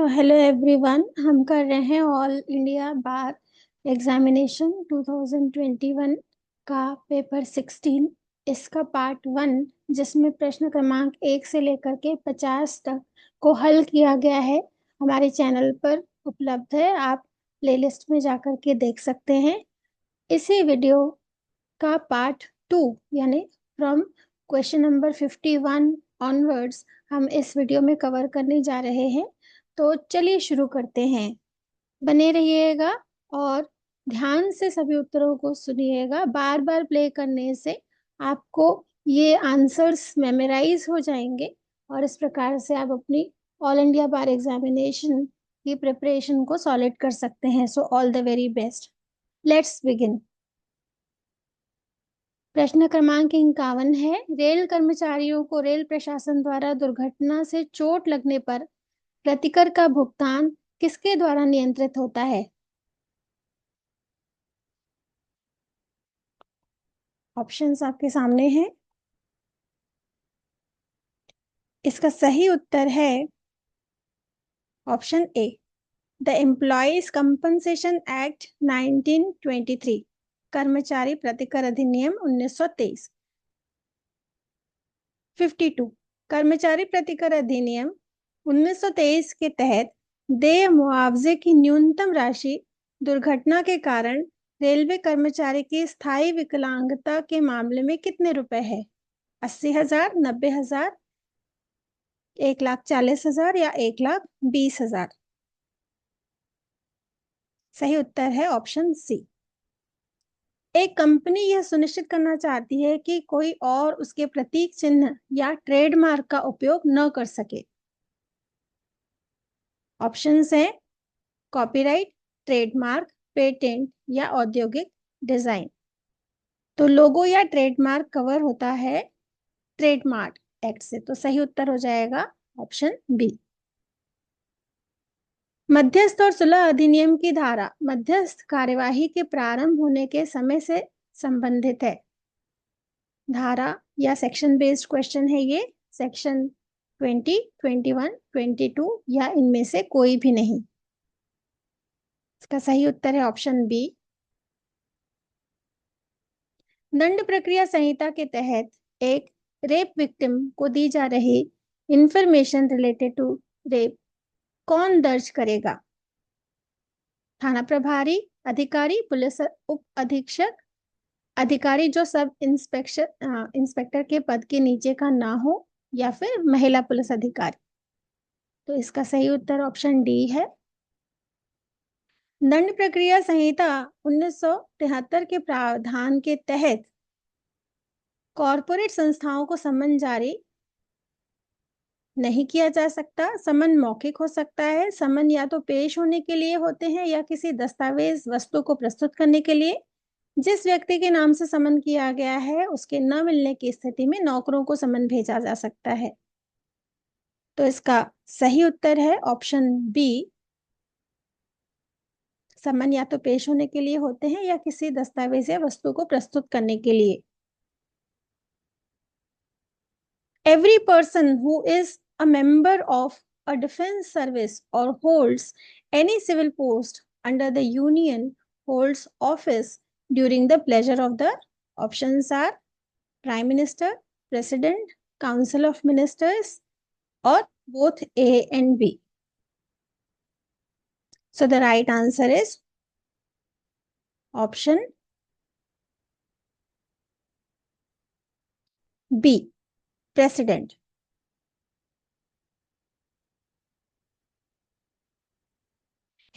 तो hello everyone, हम कर रहे हैं ऑल इंडिया बार एग्जामिनेशन 2021 का पेपर 16। इसका पार्ट 1, जिसमें प्रश्न क्रमांक 1 से लेकर के 50 तक को हल किया गया है, हमारे चैनल पर उपलब्ध है। आप प्लेलिस्ट में जाकर के देख सकते हैं। इसी वीडियो का पार्ट 2 यानी फ्रॉम क्वेश्चन नंबर 51 ऑनवर्ड्स हम इस वीडियो में कवर करने जा रहे हैं। तो चलिए शुरू करते हैं। बने रहिएगा और ध्यान से सभी उत्तरों को सुनिएगा। बार बार प्ले करने से आपको ये आंसर्स मेमोराइज हो जाएंगे और इस प्रकार से आप अपनी ऑल इंडिया बार एग्जामिनेशन की प्रिपरेशन को सॉलिड कर सकते हैं। So all the very best. Let's begin. प्रश्न क्रमांक 51 है, रेल कर्मचारियों को रेल प्रशासन द्वारा दुर्घटना से चोट लगने पर प्रतिकर का भुगतान किसके द्वारा नियंत्रित होता है? ऑप्शंस आपके सामने हैं। इसका सही उत्तर है option A, the employees compensation act 1923, कर्मचारी प्रतिकर अधिनियम 1923। 52, कर्मचारी प्रतिकर अधिनियम 1923 के तहत देय मुआवजे की न्यूनतम राशि दुर्घटना के कारण रेलवे कर्मचारी की स्थायी विकलांगता के मामले में कितने रुपए है? 80,000, 90,000, 1,40,000 या 1,20,000? सही उत्तर है ऑप्शन सी। एक कंपनी यह सुनिश्चित करना चाहती है कि कोई और उसके प्रतीक चिन्ह या ट्रेडमार्क का उपयोग न कर सके। ऑप्शंस हैं कॉपीराइट, ट्रेडमार्क, पेटेंट या औद्योगिक डिजाइन। तो लोगो या ट्रेडमार्क कवर होता है ट्रेडमार्क एक्ट से, तो सही उत्तर हो जाएगा ऑप्शन बी। मध्यस्थ और सुलह अधिनियम की धारा मध्यस्थ कार्यवाही के प्रारंभ होने के समय से संबंधित है। धारा या सेक्शन बेस्ड क्वेश्चन है ये। सेक्शन 20, 21, 22 या इनमें से कोई भी नहीं। इसका सही उत्तर है ऑप्शन बी। दंड प्रक्रिया संहिता के तहत एक रेप विक्टिम को दी जा रही इंफॉर्मेशन रिलेटेड टू रेप कौन दर्ज करेगा? थाना प्रभारी, अधिकारी, पुलिस उप अधीक्षक, अधिकारी जो सब इंस्पेक्टर के पद के नीचे का ना हो, या फिर महिला पुलिस अधिकारी। तो इसका सही उत्तर ऑप्शन डी है। दंड प्रक्रिया संहिता 1973 के प्रावधान के तहत कॉरपोरेट संस्थाओं को समन जारी नहीं किया जा सकता। समन मौखिक हो सकता है। समन या तो पेश होने के लिए होते हैं या किसी दस्तावेज वस्तु को प्रस्तुत करने के लिए। जिस व्यक्ति के नाम से समन किया गया है उसके न मिलने की स्थिति में नौकरों को समन भेजा जा सकता है। तो इसका सही उत्तर है ऑप्शन बी। समन या तो पेश होने के लिए होते हैं या किसी दस्तावेज या वस्तु को प्रस्तुत करने के लिए। Every person who is a member of a defense service or holds any civil post under the union holds office during the pleasure of the options are Prime Minister, President, Council of Ministers, or both A and B. So the right answer is option B, President.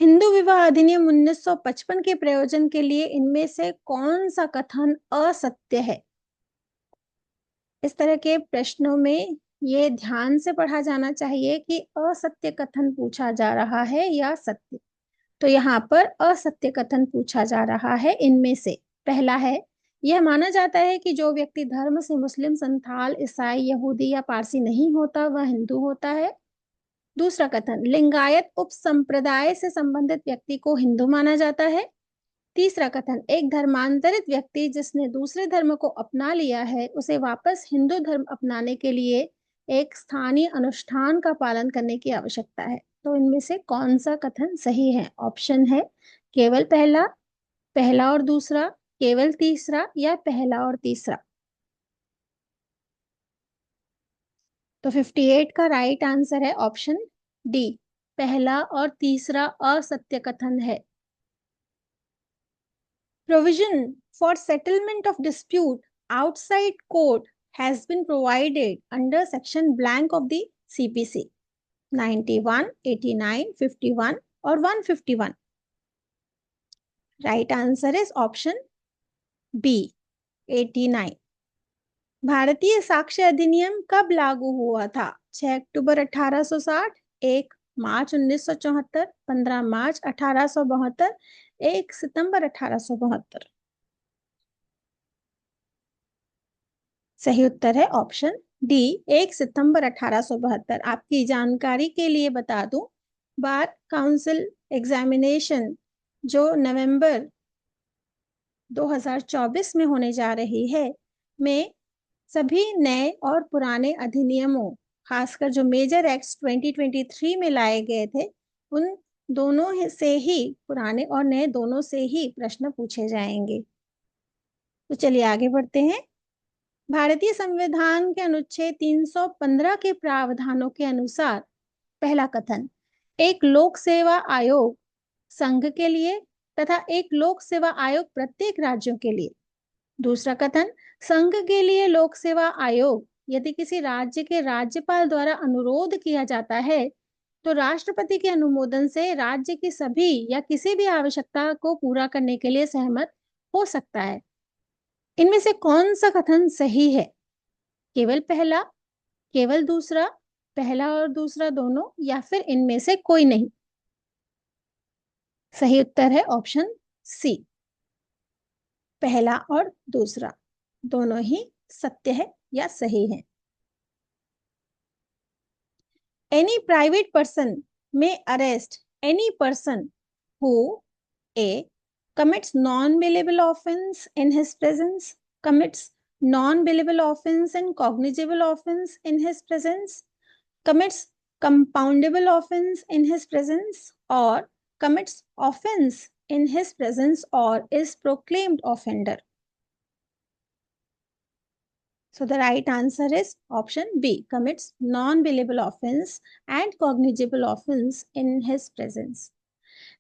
Hindu विवाह अधिनियम 1955 के प्रयोजन के लिए इनमें से कौन सा कथन असत्य है? इस तरह के प्रश्नों में ये ध्यान से पढ़ा जाना चाहिए कि असत्य कथन पूछा जा रहा है या सत्य। तो यहाँ पर असत्य कथन पूछा जा रहा है। इनमें से पहला है, यह माना जाता है कि जो व्यक्ति धर्म से मुस्लिम, संथाल, ईसाई, यहूदी या पारसी नहीं होता वह हिंदू होता है। दूसरा कथन, लिंगायत उप संप्रदाय से संबंधित व्यक्ति को हिंदू माना जाता है। तीसरा कथन, एक धर्मांतरित व्यक्ति जिसने दूसरे धर्म को अपना लिया है उसे वापस हिंदू धर्म अपनाने के लिए एक स्थानीय अनुष्ठान का पालन करने की आवश्यकता है। तो इनमें से कौन सा कथन सही है? ऑप्शन है केवल पहला, पहला और दूसरा, केवल तीसरा या पहला और तीसरा। तो 58 का राइट आंसर है ऑप्शन डी, पहला और तीसरा असत्य कथन है। Provision for settlement of dispute outside court has been provided under section blank of the CPC 91, 89, 51 or 151. Right answer is option B, 89. भारतीय साक्ष्य अधिनियम कब लागू हुआ था? 6 अक्टूबर 1860, 1 मार्च 1974, 15 मार्च 1872, 1 सितंबर 1872। सही उत्तर है ऑप्शन डी, 1 सितंबर 1872। आपकी जानकारी के लिए बता दूं, बार काउंसिल एग्जामिनेशन जो नवंबर 2024 में होने जा रही है, में सभी नए और पुराने अधिनियमों, खासकर जो मेजर एक्ट्स 2023 में लाए गए थे, उन दोनों से ही, पुराने और नए दोनों से ही प्रश्न पूछे जाएंगे। तो चलिए आगे बढ़ते हैं। भारतीय संविधान के अनुच्छेद 315 के प्रावधानों के अनुसार पहला कथन, एक लोक सेवा आयोग संघ के लिए तथा एक लोक सेवा आयोग प्रत्येक राज्यों के लिए। दूसरा कथन, संघ के लिए लोक सेवा आयोग यदि किसी राज्य के राज्यपाल द्वारा अनुरोध किया जाता है तो राष्ट्रपति के अनुमोदन से राज्य की सभी या किसी भी आवश्यकता को पूरा करने के लिए सहमत हो सकता है। इनमें से कौन सा कथन सही है? केवल पहला, केवल दूसरा, पहला और दूसरा दोनों, या फिर इनमें से कोई नहीं? सही उत्तर है ऑप्शन सी, पहला और दूसरा दोनों ही सत्य है या सही है। Any private person may arrest any person who A commits non-bailable offense in his presence, commits non-bailable offense and cognizable offense in his presence, commits compoundable offense in his presence, or commits offense in his presence or is proclaimed offender. So the right answer is option B, commits non-bailable offense and cognizable offense in his presence.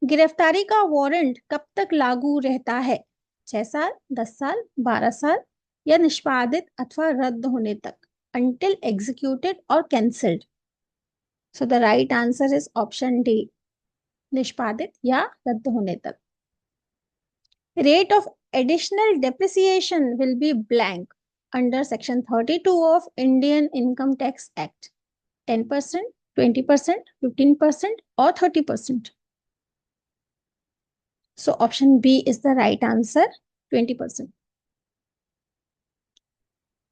गिरफ्तारी का warrant कब तक लागू रहता है? 6 साल, 10 साल, 12 साल या निष्पादित अथवा रद्द होने तक? Until executed or cancelled. So the right answer is option D, निष्पादित या रद्द होने तक। Rate of additional depreciation will be blank under section 32 of Indian Income Tax Act. 10%, 20%, 15% or 30%. So option B is the right answer, 20%.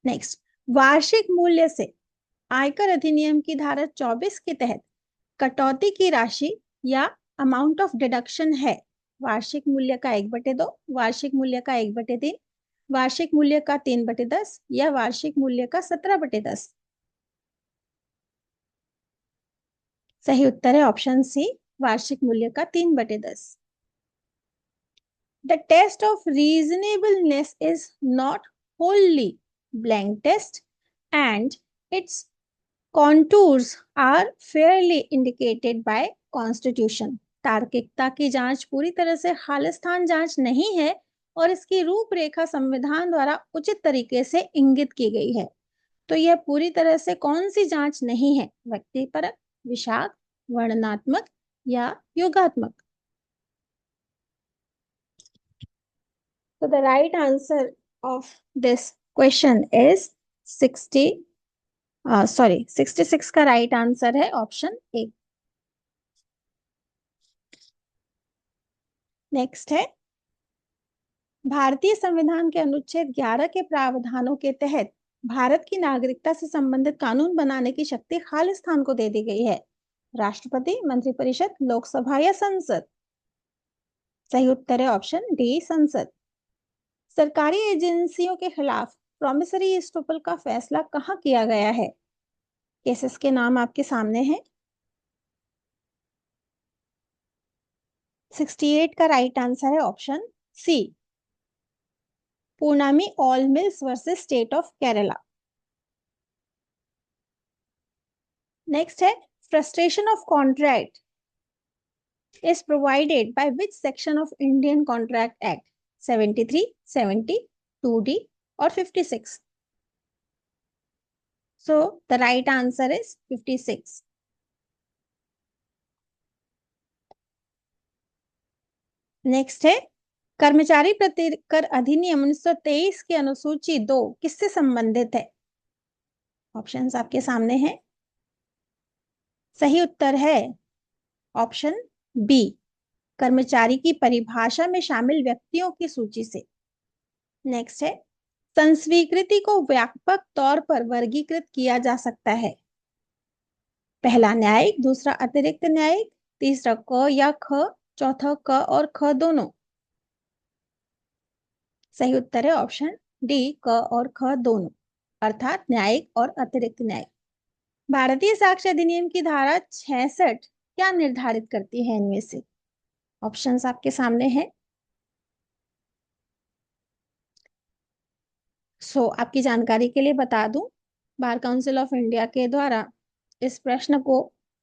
Next, वार्षिक मूल्य से आयकर अधिनियम की धारा 24 के तहत कटौती की राशि या अमाउंट ऑफ डिडक्शन है वार्षिक मूल्य का 1/2, वार्षिक मूल्य का 1/3, वार्षिक मूल्य का 3/10 या वार्षिक मूल्य का 17/10। सही उत्तर है ऑप्शन सी, वार्षिक मूल्य का 3/10। The test of reasonableness is not wholly blank test and its contours are fairly indicated by constitution. तार्किकता की जांच पूरी तरह से खालिस्तान जांच नहीं है और इसकी रूपरेखा संविधान द्वारा उचित तरीके से इंगित की गई है। तो यह पूरी तरह से कौन सी जांच नहीं है? व्यक्तिपरक, विषाक्त, वर्णनात्मक या योगात्मक? So the right answer of this question is 66 का राइट आंसर है ऑप्शन ए। नेक्स्ट है, भारतीय संविधान के अनुच्छेद 11 के प्रावधानों के तहत भारत की नागरिकता से संबंधित कानून बनाने की शक्ति खालिस्तान को दे दी गई है। राष्ट्रपति, मंत्रिपरिषद, लोकसभा या संसद? सही उत्तर है ऑप्शन डी, संसद। सरकारी एजेंसियों के खिलाफ प्रॉमिसरी इस्टूपल का फैसला कहाँ किया गया है? केसेस के नाम आपके सामने हैं। 68 का राइट आंसर है option C, Poornami all mills versus state of Kerala. Next है, frustration of contract is provided by which section of Indian Contract Act? 73, 70, 2D or 56? So the right answer is 56. Next है, कर्मचारी प्रतिकर अधिनियम 1923 की अनुसूची 2 किससे संबंधित है? ऑप्शंस आपके सामने हैं। सही उत्तर है ऑप्शन बी, कर्मचारी की परिभाषा में शामिल व्यक्तियों की सूची से। नेक्स्ट है, संस्वीकृति को व्यापक तौर पर वर्गीकृत किया जा सकता है। पहला न्यायिक, दूसरा अतिरिक्त न्यायिक, तीसरा क या ख, चौथा क और ख दोनों। सही उत्तर है ऑप्शन डी, क और ख दोनों, अर्थात न्यायिक और अतिरिक्त न्यायिक। भारतीय साक्ष्य अधिनियम की धारा 66 क्या निर्धारित करती है इनमें से? ऑप्शंस आपके सामने हैं। आपकी जानकारी के लिए बता दूं, बार काउंसिल ऑफ इंडिया के द्वारा इस प्रश्न को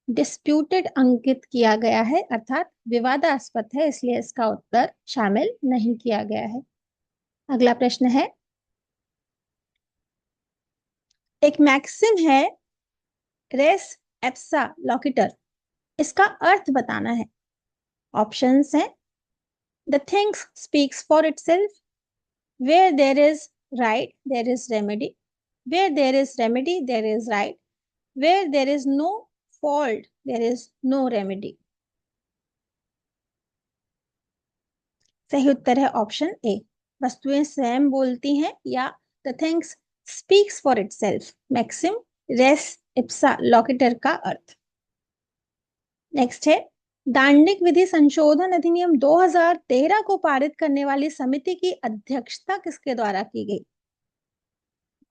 डिस्प्यूटेड अंकित किया गया है, अर्थात विवादास्पद है, इसलिए इसका उत्तर शामिल नहीं किया गया है। अगला प्रश्न है, एक मैक्सिम है रेस एप्सा लॉकिटर, इसका अर्थ बताना है। ऑप्शंस हैं, the things speaks for itself, where there is right there is remedy, where there is remedy there is right, where there is no fault there is no remedy. सही उत्तर है option ए, वस्तुएं स्वयं बोलती हैं या the things speaks for itself, maxim रेस इप्सा लॉकिटर का अर्थ। नेक्स्ट है, दांडिक विधि संशोधन अधिनियम 2013 को पारित करने वाली समिति की अध्यक्षता किसके द्वारा की गई?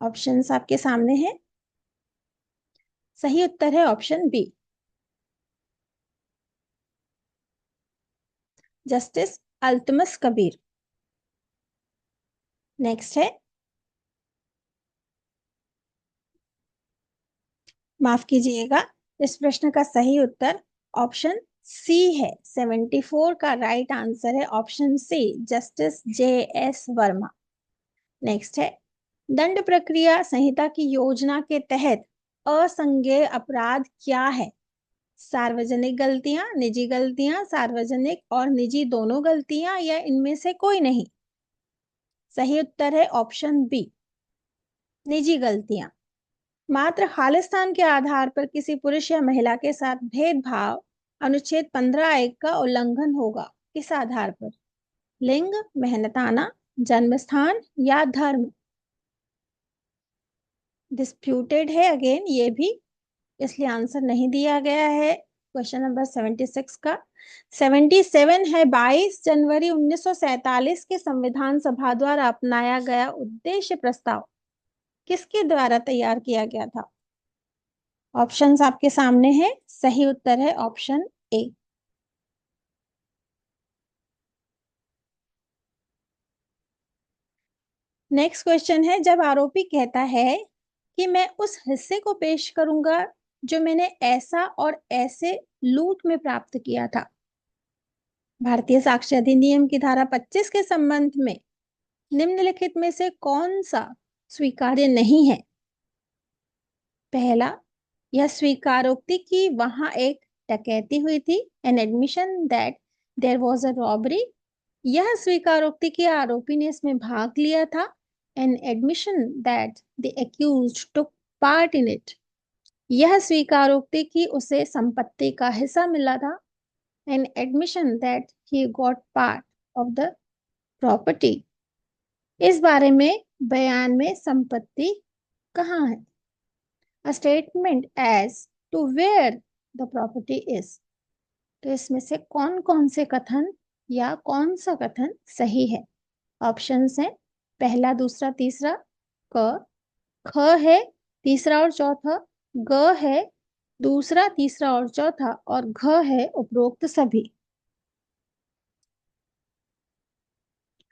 ऑप्शंस आपके सामने हैं। सही उत्तर है option B, justice Altamas Kabir. Next है, माफ कीजिएगा, इस प्रश्न का सही उत्तर ऑप्शन सी है। 74 का राइट आंसर है option C, justice JS Verma. Next है, दंड प्रक्रिया संहिता की योजना के तहत असंज्ञेय अपराध क्या है? सार्वजनिक गलतियां, निजी गलतियां, सार्वजनिक और निजी दोनों गलतियां, या इनमें से कोई नहीं? सही उत्तर है ऑप्शन बी, निजी गलतियां। मात्र खालिस्तान के आधार पर किसी पुरुष या महिला के साथ भेदभाव अनुच्छेद 15(1) का उल्लंघन होगा। किस आधार पर? लिंग, मेहनताना, जन्म स्थान या धर्म? डिस्प्यूटेड है अगेन ये भी, इसलिए आंसर नहीं दिया गया है क्वेश्चन नंबर 76 का। 77 है, 22 जनवरी 1947 के संविधान सभा द्वारा अपनाया गया उद्देश्य प्रस्ताव किसके द्वारा तैयार किया गया था? ऑप्शंस आपके सामने हैं। सही उत्तर है ऑप्शन ए। नेक्स्ट क्वेश्चन है, जब आरोपी कहता है कि मैं उस हिस्से को पेश करूंगा जो मैंने ऐसा और ऐसे लूट में प्राप्त किया था, भारतीय साक्ष्य अधिनियम की धारा 25 के संबंध में निम्नलिखित में से कौन सा स्वीकार्य नहीं है? पहला, यह स्वीकारोक्ति की वहां एक डकैती हुई थी, an admission that there was a robbery. यह स्वीकारोक्ति की आरोपी ने इसमें भाग लिया था, an admission that the accused took part in it. यह स्वीकारोक्ति की उसे संपत्ति का हिस्सा मिला था, an admission that he got part of the property. इस बारे में बयान में संपत्ति कहाँ है? A statement as to where the property is। तो इसमें से कौन कौन से कथन या कौन सा कथन सही है? ऑप्शंस हैं, पहला, दूसरा, तीसरा, क, ख है तीसरा और चौथा, ग है दूसरा, तीसरा और चौथा, और घ है उपरोक्त सभी।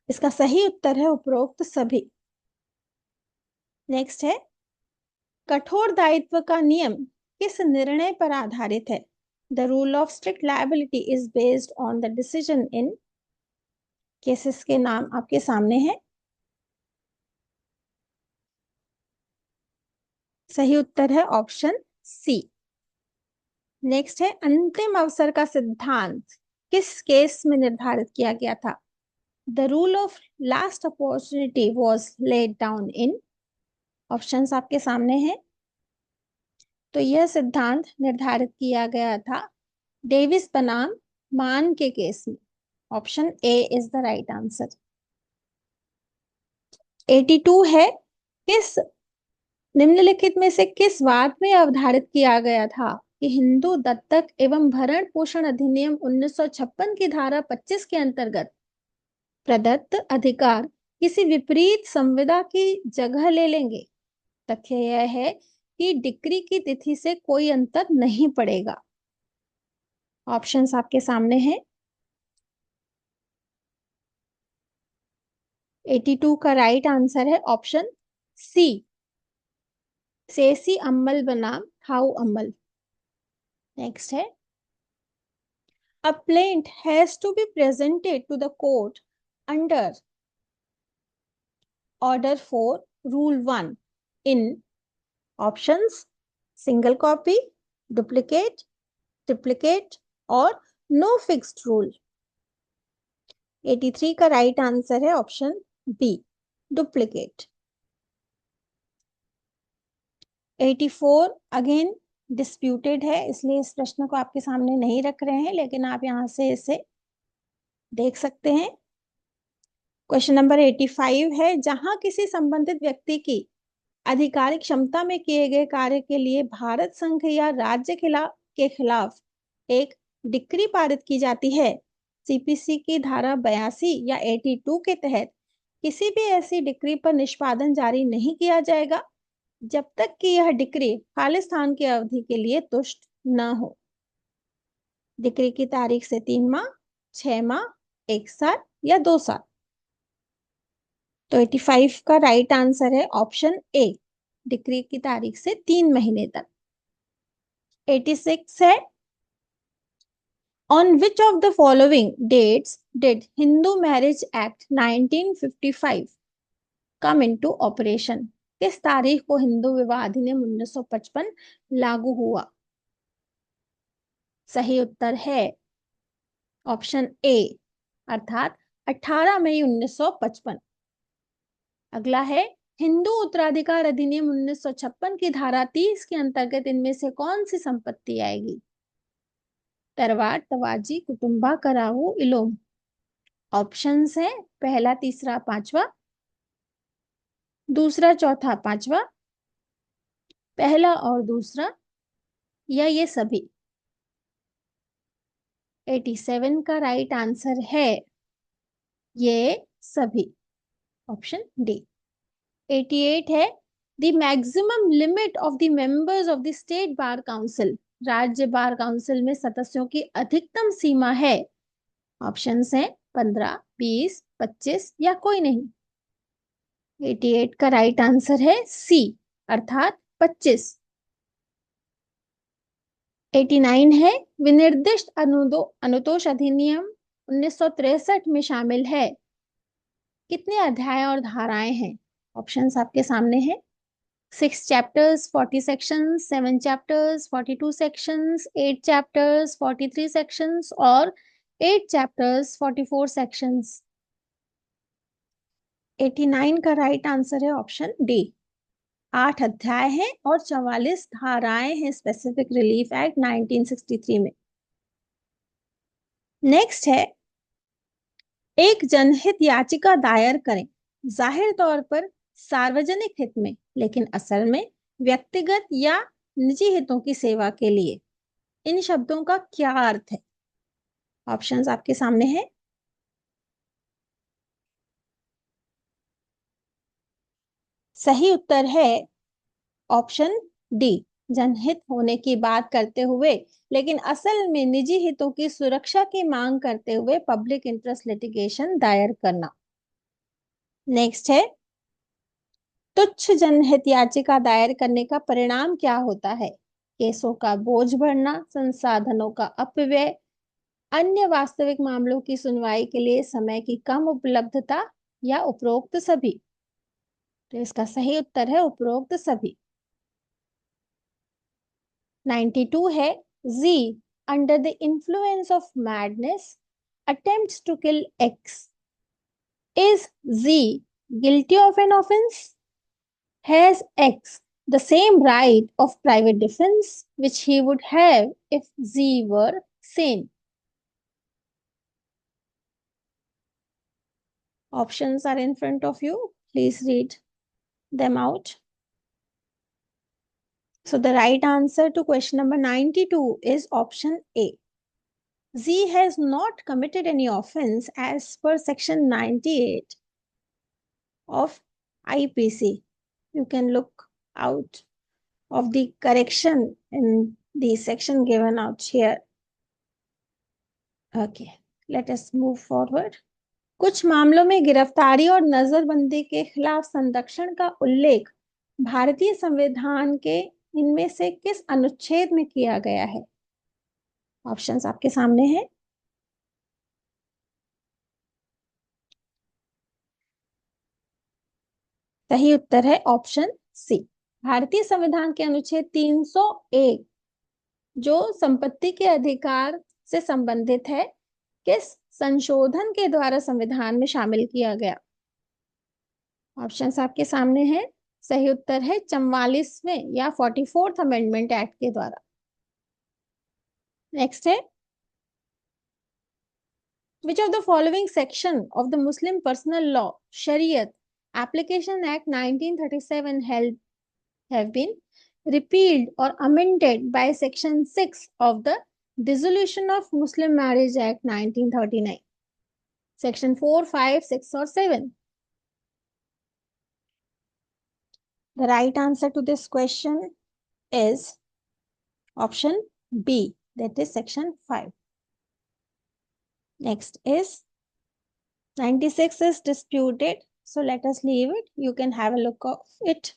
इसका सही उत्तर है उपरोक्त सभी। नेक्स्ट है, कठोर दायित्व का नियम किस निर्णय पर आधारित है? The rule of strict liability is based on the decision in. Cases के नाम आपके सामने हैं। सही उत्तर है ऑप्शन सी। नेक्स्ट है, अंतिम अवसर का सिद्धांत किस केस में निर्धारित किया गया था? The rule of last opportunity was laid down in. Options आपके सामने हैं। तो यह सिद्धांत निर्धारित किया गया था डेविस बनाम मान के केस में। Option A is the right answer. 82 है, किस निम्नलिखित में से किस वाद में अवधारित किया गया था कि हिंदू दत्तक एवं भरण पोषण अधिनियम 1956 की धारा 25 के अंतर्गत प्रदत्त अधिकार किसी विपरीत संविदा की जगह ले लेंगे? तथ्य यह है कि डिक्री की तिथि से कोई अंतर नहीं पड़ेगा। ऑप्शंस आपके सामने हैं। 82 का राइट आंसर है ऑप्शन सी, सेसी अम्मल बनाम थाऊ अम्मल। नेक्स्ट है, a plaint has to be presented to the court under order 4 rule 1 in options single copy, duplicate, triplicate और no fixed rule। 83 का राइट आंसर है option B, duplicate. 84 again disputed है, इसलिए इस प्रश्न को आपके सामने नहीं रख रहे हैं, लेकिन आप यहां से इसे देख सकते हैं। क्वेश्चन नंबर 85 है, जहां किसी संबंधित व्यक्ति की आधिकारिक क्षमता में किए गए कार्य के लिए भारत संघ या राज्य के खिलाफ एक डिक्री पारित की जाती है, सीपीसी की धारा 82 या 82 के तहत किसी भी ऐसी डिक्री पर निष्पादन जारी नहीं किया जाएगा जब तक कि यह डिक्री खालिस्तान की अवधि के लिए तुष्ट न हो। डिक्री की तारीख से 3 माह, 6 माह, 1 साल या 2 साल। तो 85 का राइट आंसर है ऑप्शन ए, डिक्री की तारीख से 3 महीने तक। 86 है, on which of the following dates did Hindu marriage act 1955 come into operation? किस तारीख को हिंदू विवाह अधिनियम 1955 लागू हुआ? सही उत्तर है ऑप्शन ए, अर्थात 18 मई 1955। अगला है, हिंदू उत्तराधिकार अधिनियम 1956 की धारा 30 के अंतर्गत इनमें से कौन सी संपत्ति आएगी? तरवार, तवाजी, कुटुंबा, कराहू, इलोम। ऑप्शंस हैं पहला, तीसरा, पांचवा, दूसरा, चौथा, पांचवा, पहला और दूसरा, या ये सभी। 87 का राइट आंसर है ये सभी, ऑप्शन डी। 88 है, the maximum limit of the members of the state bar council, राज्य बार काउंसिल में सदस्यों की अधिकतम सीमा है। ऑप्शंस हैं 15, 20, 25 या कोई नहीं। 88 का राइट आंसर है सी, अर्थात 25। 89 है, विनिर्दिष्ट अनुतोष अधिनियम 1963 में शामिल है कितने अध्याय और धाराएं हैं? ऑप्शंस आपके सामने हैं। 6 chapters, 40 sections, 7 chapters, 42 sections, 8 chapters, 43 sections और 8 चैप्टर्स, 44 सेक्शंस। 89 का राइट आंसर है ऑप्शन डी, 8 अध्याय हैं और 44 धाराएं हैं स्पेसिफिक रिलीफ एक्ट 1963 में। नेक्स्ट है, एक जनहित याचिका दायर करें, जाहिर तौर पर सार्वजनिक हित में लेकिन असल में व्यक्तिगत या निजी हितों की सेवा के लिए। इन शब्दों का क्या अर्थ है? ऑप्शंस आपके सामने हैं। सही उत्तर है ऑप्शन डी, जनहित होने की बात करते हुए लेकिन असल में निजी हितों की सुरक्षा की मांग करते हुए पब्लिक इंटरेस्ट लिटिगेशन दायर करना। नेक्स्ट है, तुच्छ जनहित याचिका दायर करने का परिणाम क्या होता है? केसों का बोझ बढ़ना, संसाधनों का अपव्यय, अन्य वास्तविक मामलों की सुनवाई के लिए समय की कम उपलब्धता, या उपरोक्त सभी। तो इसका सही उत्तर है उपरोक्त सभी। 92 है, Z under the influence of madness attempts to kill X. Is Z guilty of an offense? Has X the same right of private defense which he would have if Z were sane? Options are in front of you. Please read them out. So the right answer to question number 92 is option A. Z has not committed any offense as per section 98 of IPC. You can look out of the correction in the section given out here. Okay, let us move forward. कुछ मामलों में गिरफ्तारी और नजरबंदी के खिलाफ संरक्षण का उल्लेख भारतीय संविधान के इनमें से किस अनुच्छेद में किया गया है? ऑप्शंस आपके सामने हैं। सही उत्तर है ऑप्शन सी। भारतीय संविधान के अनुच्छेद 301 जो संपत्ति के अधिकार से संबंधित है, किस संशोधन के द्वारा संविधान में शामिल किया गया? ऑप्शंस आपके सामने हैं। सही उत्तर है 44वें या 44th अमेंडमेंट एक्ट के द्वारा। नेक्स्ट है, which of the following section of the Muslim Personal Law Shariat Application Act 1937 have been repealed or amended by section 6 of the Dissolution of Muslim Marriage Act 1939? Section 4, 5, 6 or 7? The right answer to this question is option B, that is section 5. Next is 96 is disputed, so let us leave it. You can have a look of it.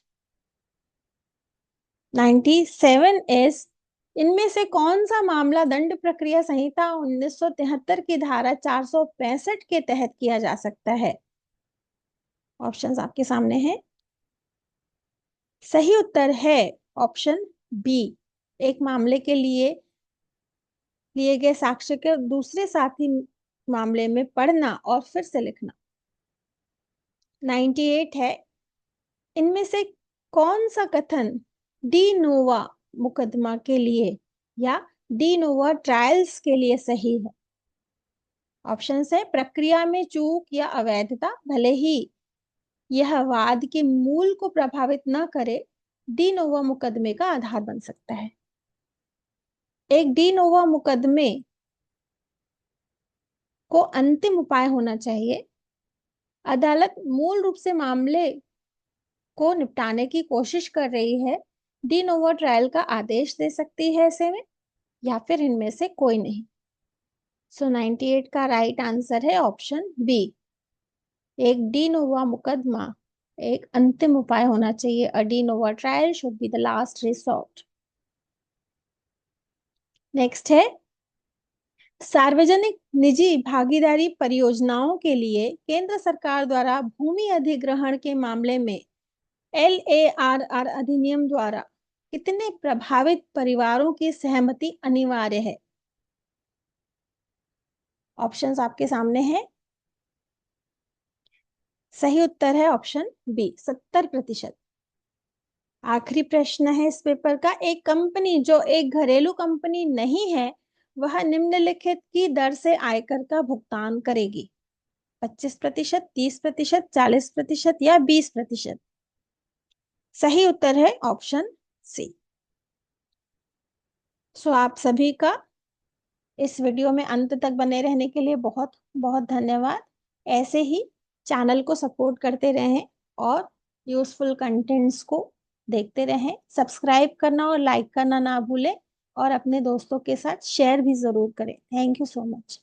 97 is, इनमें से कौन सा मामला दंड प्रक्रिया संहिता 1973 की धारा 465 के तहत किया जा सकता है? ऑप्शंस आपके सामने हैं। सही उत्तर है ऑप्शन बी, एक मामले के लिए गए साक्ष्य के दूसरे साथी मामले में पढ़ना और फिर से लिखना। 98 है, इनमें से कौन सा कथन डी नोवा मुकदमा के लिए या डी नोवा ट्रायल्स के लिए सही है? ऑप्शन है, प्रक्रिया में चूक या अवैधता भले ही यह वाद के मूल को प्रभावित न करे, डी नोवा मुकदमे का आधार बन सकता है। एक डी नोवा मुकदमे को अंतिम उपाय होना चाहिए। अदालत मूल रूप से मामले को निपटाने की कोशिश कर रही है, डी नोवो ट्रायल का आदेश दे सकती है ऐसे में, या फिर इनमें से कोई नहीं। सो 98 का राइट आंसर है ऑप्शन बी, एक डी नोवा मुकदमा एक अंतिम उपाय होना चाहिए। अ डी नोवा trial should be the last resort. Next है, सार्वजनिक निजी भागीदारी परियोजनाओं के लिए केंद्र सरकार द्वारा भूमि अधिग्रहण के मामले में LARR अधिनियम द्वारा कितने प्रभावित परिवारों की सहमति अनिवार्य है? ऑप्शंस आपके सामने हैं। सही उत्तर है ऑप्शन बी, 70%। आखिरी प्रश्न है इस पेपर का, एक कंपनी जो एक घरेलू कंपनी नहीं है वह निम्नलिखित की दर से आयकर का भुगतान करेगी? 25%, 30%, 40% या 20%? सही उत्तर है ऑप्शन सी। सो आप सभी का इस वीडियो में अंत तक बने रहने के लिए बहुत बहुत धन्यवाद। ऐसे ही चैनल को सपोर्ट करते रहें और यूजफुल कंटेंट्स को देखते रहें। सब्सक्राइब करना और लाइक करना ना भूलें और अपने दोस्तों के साथ शेयर भी जरूर करें। Thank you so much.